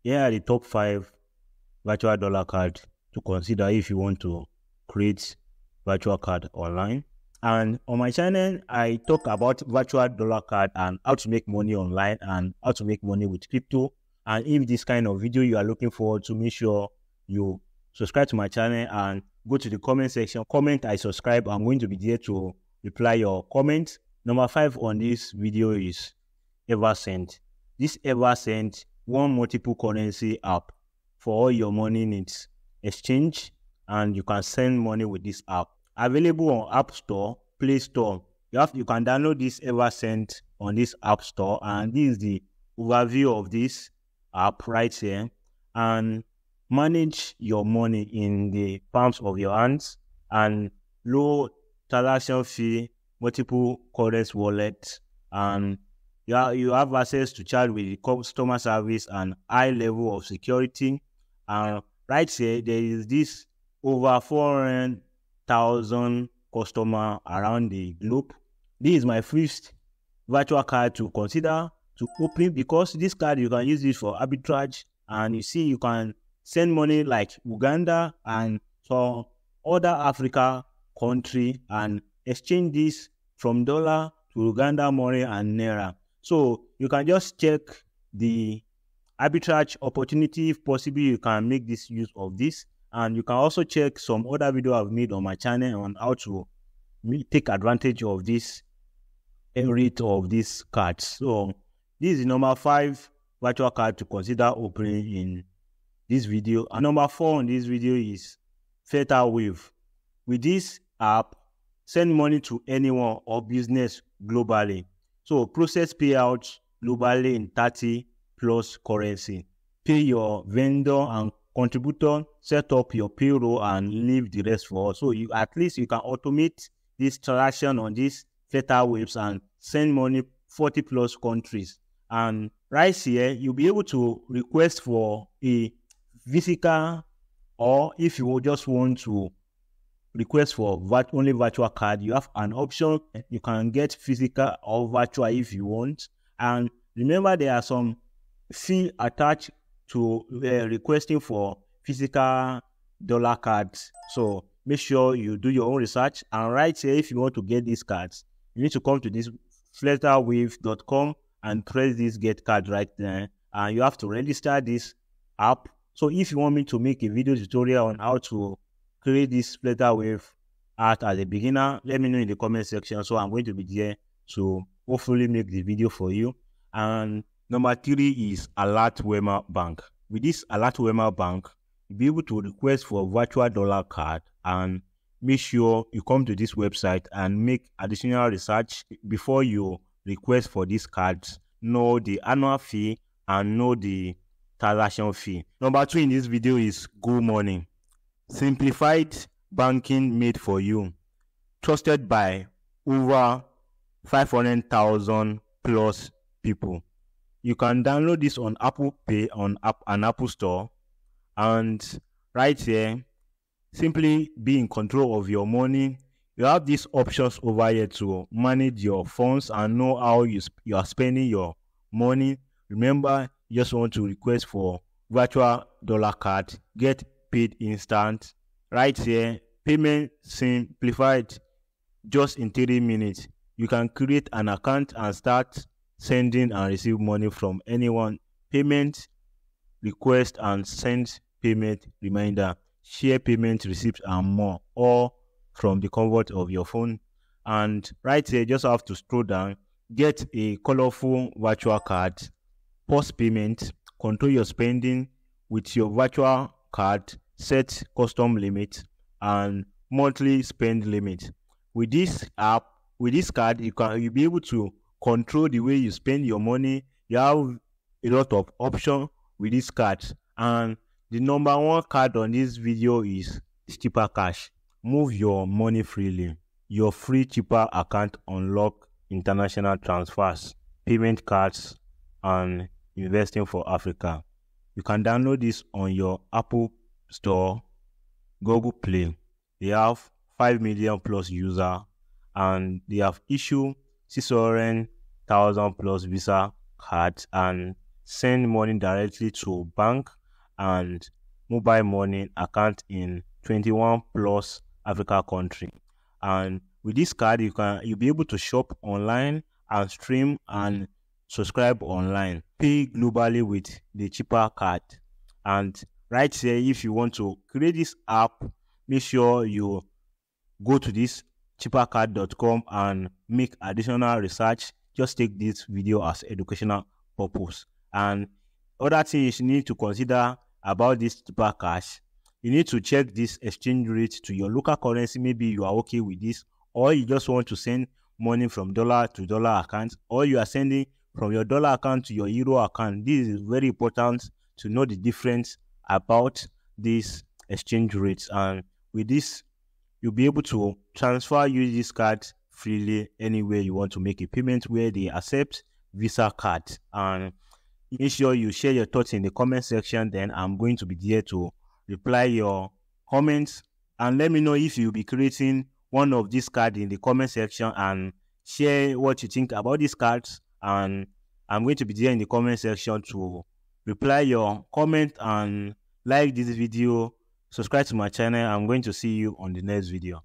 Here are the top 5 virtual dollar card to consider if you want to create virtual card online. And on my channel, I talk about virtual dollar card and how to make money online and how to make money with crypto. And if this kind of video you are looking forward to, make sure you subscribe to my channel and go to the comment section. Comment, I subscribe. I'm going to be there to reply your comment. Number 5 on this video is Eversend. This Eversend, one multiple currency app for all your money needs, exchange, and you can send money with this app. Available on App Store, Play Store. You can download this Eversend on this App Store, and this is the overview of this app right here. And manage your money in the palms of your hands and low transaction fee, multiple currency wallet, and you have access to chat with the customer service and high level of security. And right here, there is this over 400,000 customer around the globe. This is my first virtual card to consider to open, because this card you can use it for arbitrage, and you see you can send money like Uganda and some other Africa country and exchange this from dollar to Uganda money and naira. So you can just check the arbitrage opportunity. If possible, you can make this use of this, and you can also check some other video I've made on my channel on how to take advantage of this rate of these cards. So this is number 5 virtual card to consider opening in this video. And number 4 on this video is Filterweave. With this app, send money to anyone or business globally. So process payouts globally in 30 plus currency. Pay your vendor and contributor, set up your payroll, and leave the rest for us. So at least you can automate this transaction on these Filterwaves and send money 40 plus countries. And right here, you'll be able to request for a physical, or if you just want to request for only virtual card, you have an option. You can get physical or virtual if you want. And remember, there are some fee attached to requesting for physical dollar cards. So make sure you do your own research. And right here, if you want to get these cards, you need to come to this Filterweave.com and press this get card right there. And you have to register this app. So if you want me to make a video tutorial on how to create this Filterweave art as a beginner, let me know in the comment section. So I'm going to be there to hopefully make the video for you. And number 3 is Alert Wema Bank. With this Alert Wema Bank, you'll be able to request for virtual dollar card, and make sure you come to this website and make additional research before you request for these cards. Know the annual fee and know the transaction fee. Number 2 in this video is Go Money. Simplified banking made for you. Trusted by over 500,000 plus people. You can download this on Apple Pay on an Apple Store. And right here, simply be in control of your money. You have these options over here to manage your funds and know how you are spending your money. Remember, you just want to request for virtual dollar card, get paid instant. Right here, payment simplified just in 30 minutes. You can create an account and start sending and receive money from anyone. Payment request and send payment reminder, share payment receipts and more, all from the comfort of your phone. And right here, just have to scroll down, get a colorful virtual card, pause payment, control your spending with your virtual card, set custom limit and monthly spend limit. With this app, with this card, you'll be able to control the way you spend your money. You have a lot of options with this card. And the number 1 card on this video is SuperCash. Move your money freely. Your free cheaper account unlock international transfers, payment cards, and investing for Africa. You can download this on your Apple Store, Google Play. They have 5 million plus users, and they have issued 600,000 plus Visa cards and send money directly to bank and mobile money account in 21 plus Africa country. And with this card, you'll be able to shop online and stream and subscribe online, pay globally with the cheaper card. And right here, if you want to create this app, make sure you go to this cheapercard.com and make additional research. Just take this video as educational purpose. And other things you need to consider about this SuperCash, you need to check this exchange rate to your local currency. Maybe you are okay with this, or you just want to send money from dollar to dollar account, or you are sending from your dollar account to your euro account. This is very important to know the difference about these exchange rates. And with this, you'll be able to use this card freely anywhere you want to make a payment where they accept Visa card. And make sure you share your thoughts in the comment section. Then I'm going to be there to reply your comments, and let me know if you'll be creating one of these cards in the comment section, and share what you think about these cards. And I'm going to be there in the comment section to reply your comment. And like this video, subscribe to my channel. I'm going to see you on the next video.